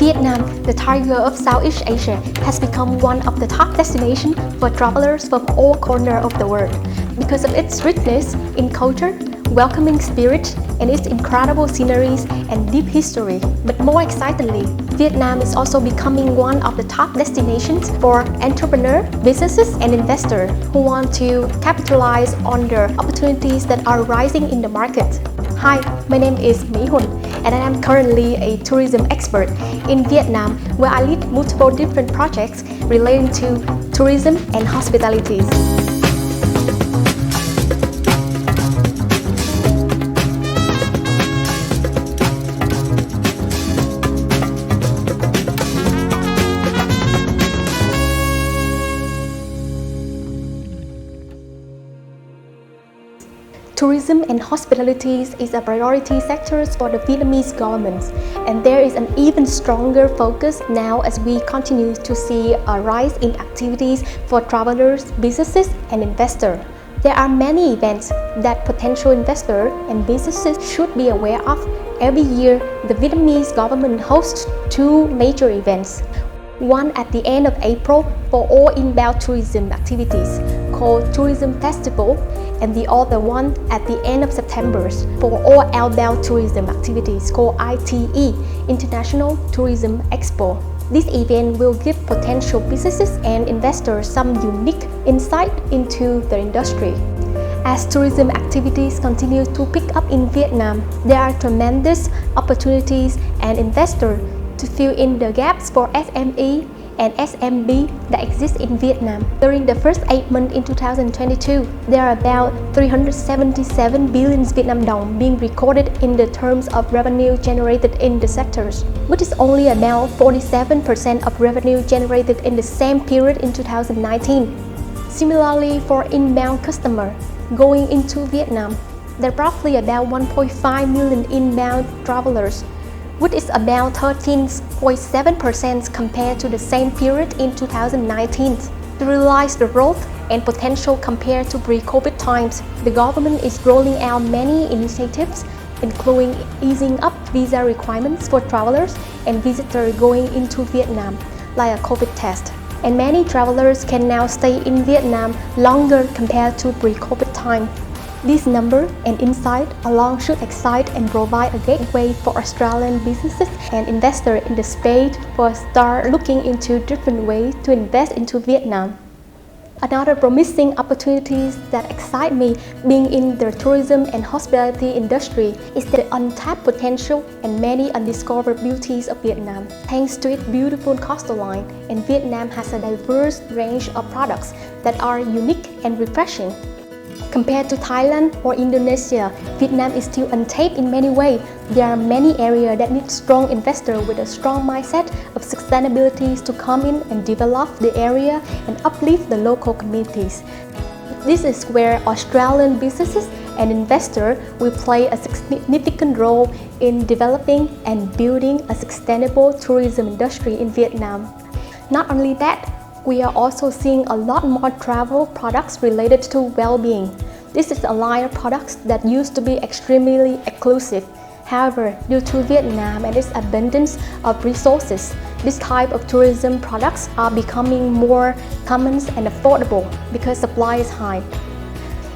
Vietnam, the tiger of Southeast Asia, has become one of the top destinations for travelers from all corners of the world because of its richness in culture, welcoming spirit, and its incredible sceneries and deep history. But more excitingly, Vietnam is also becoming one of the top destinations for entrepreneurs, businesses, and investors who want to capitalize on the opportunities that are rising in the market. Hi, my name is Huynh, and I am currently a tourism expert in Vietnam, where I lead multiple different projects relating to tourism and hospitality. Tourism and hospitality is a priority sector for the Vietnamese government, and there is an even stronger focus now as we continue to see a rise in activities for travelers, businesses, and investors. There are many events that potential investors and businesses should be aware of. Every year, the Vietnamese government hosts two major events. One at the end of April for all inbound tourism activities, called Tourism Festival, and the other one at the end of September for all outbound tourism activities, called ITE, International Tourism Expo. This event will give potential businesses and investors some unique insight into the industry. As tourism activities continue to pick up in Vietnam, there are tremendous opportunities and investors to fill in the gaps for SME and SMB that exist in Vietnam. During the first 8 months in 2022, there are about 377 billion Vietnam dong being recorded in the terms of revenue generated in the sectors, which is only about 47% of revenue generated in the same period in 2019. Similarly, for inbound customers going into Vietnam, there are roughly about 1.5 million inbound travelers, which is about 13.7% compared to the same period in 2019. To realize the growth and potential compared to pre-COVID times, the government is rolling out many initiatives, including easing up visa requirements for travelers and visitors going into Vietnam, like a COVID test. And many travelers can now stay in Vietnam longer compared to pre-COVID time. This number and insight alone should excite and provide a gateway for Australian businesses and investors in the space for start looking into different ways to invest into Vietnam. Another promising opportunities that excite me being in the tourism and hospitality industry is the untapped potential and many undiscovered beauties of Vietnam. Thanks to its beautiful coastline, and Vietnam has a diverse range of products that are unique and refreshing. Compared to Thailand or Indonesia, Vietnam is still untapped in many ways. There are many areas that need strong investors with a strong mindset of sustainability to come in and develop the area and uplift the local communities. This is where Australian businesses and investors will play a significant role in developing and building a sustainable tourism industry in Vietnam. Not only that, we are also seeing a lot more travel products related to well-being. This is a line of products that used to be extremely exclusive. However, due to Vietnam and its abundance of resources, this type of tourism products are becoming more common and affordable because supply is high.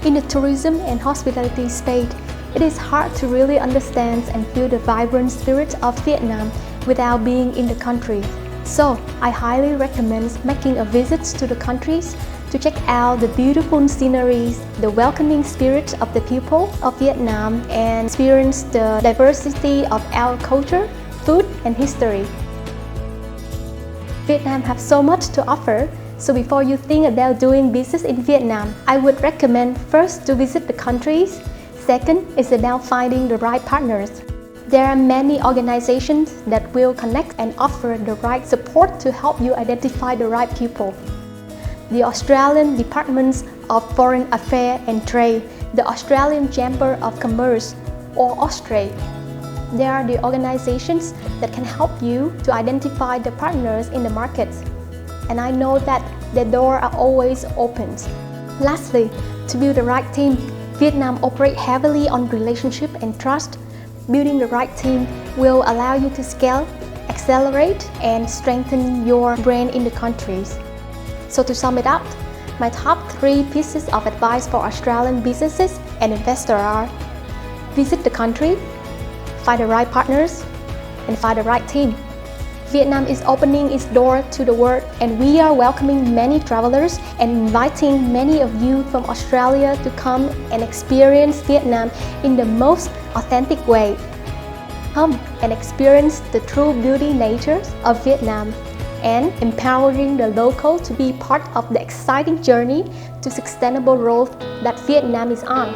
In the tourism and hospitality space, it is hard to really understand and feel the vibrant spirit of Vietnam without being in the country. So, I highly recommend making a visit to the countries to check out the beautiful sceneries, the welcoming spirit of the people of Vietnam, and experience the diversity of our culture, food, and history. Vietnam has so much to offer, so before you think about doing business in Vietnam, I would recommend first to visit the countries. Second is about finding the right partners. There are many organizations that will connect and offer the right support to help you identify the right people. The Australian Department of Foreign Affairs and Trade, the Australian Chamber of Commerce, or Austrade. There are the organizations that can help you to identify the partners in the market. And I know that the doors are always open. Lastly, to build the right team, Vietnam operates heavily on relationship and trust. Building the right team will allow you to scale, accelerate and strengthen your brand in the countries. So to sum it up, my top 3 pieces of advice for Australian businesses and investors are: visit the country, find the right partners, and find the right team. Vietnam is opening its door to the world, and we are welcoming many travelers and inviting many of you from Australia to come and experience Vietnam in the most authentic way. Come and experience the true beauty nature of Vietnam and empowering the local to be part of the exciting journey to sustainable growth that Vietnam is on.